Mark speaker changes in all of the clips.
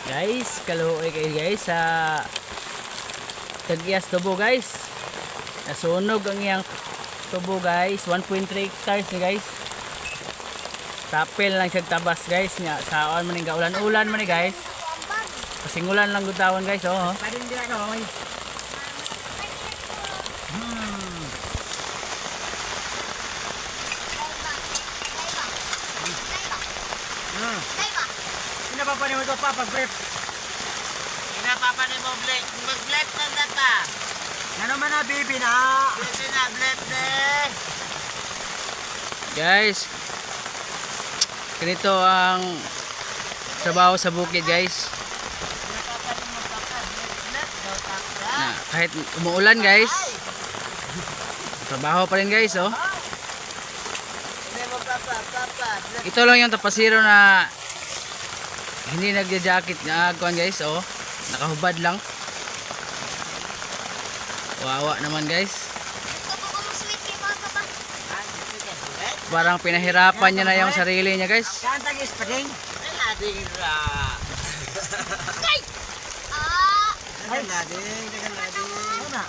Speaker 1: Guys, kaluoy kayo guys sa Tagias tubo guys. Nasunog ang iyang tubo guys. 1.3 hectares ni guys. Tapil lang siya tabas guys nya saon man nga ulan-ulan man ni guys. Pasingulan lang gutawan guys oh.
Speaker 2: Padin dia no. Papa ni mo to papa brief.
Speaker 3: Ina papa ni mo blip. Mag-blip na data.
Speaker 2: Ano man na baby na.
Speaker 3: Blip na blip de.
Speaker 1: Guys, ganito ang trabaho sa bukid guys. Na, kahit umuulan guys, trabaho pa rin guys oh. Ito lang yung tapasiro na hindi nagja-jacket na kuan guys oh. Nakahubad lang. Wawa naman guys. Parang pinahirapan niya na yung sarili niya guys.
Speaker 2: Kantagis pading.
Speaker 3: Nadira.
Speaker 2: Ay lading, dagan lading. Una.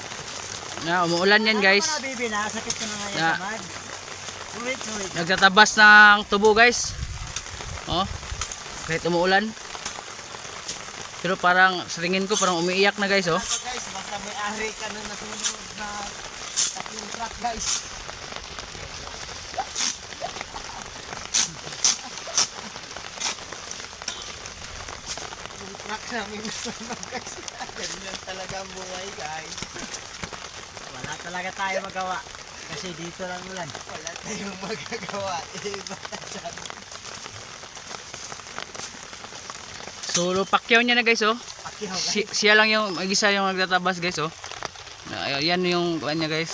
Speaker 1: Na umuulan yan guys.
Speaker 2: Ano baby na sakit ko na
Speaker 1: Na.
Speaker 2: ngayon tamad. Sulit.
Speaker 1: Nagtatabas ng tubo guys. Oh. Kahit umuulan. Pero parang saringin ko parang umiiyak na guys oh.
Speaker 3: Guys, basta may ari ka na nasunog na tatlong truck guys. Yung truck namin nasunog guys. Ganyan talaga ang buhay guys.
Speaker 2: Wala talaga tayo magawa. Kasi dito lang ulan.
Speaker 3: Wala tayong magagawa. Iba tayo.
Speaker 1: So pakyaw niya na guys oh.
Speaker 2: Pakihaw
Speaker 1: Siya lang yung mag-isa yung nagtatabas guys oh. Yan yung kuan niya guys.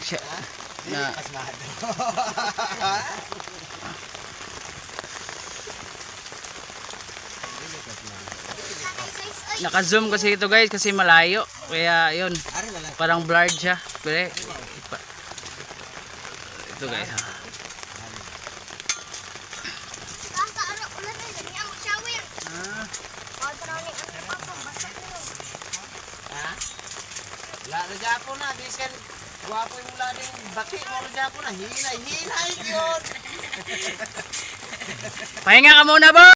Speaker 1: Siya, na
Speaker 3: Pasmado.
Speaker 1: naka-zoom kasi ito guys kasi malayo. Kaya yun,
Speaker 3: Ari na lang.
Speaker 1: parang blurred siya. Pero ito guys.
Speaker 3: Lalo dyan po na, diskan, guwapo yung lading baki mo dyan po na, hinay yun!
Speaker 1: Pahinga ka muna, boy!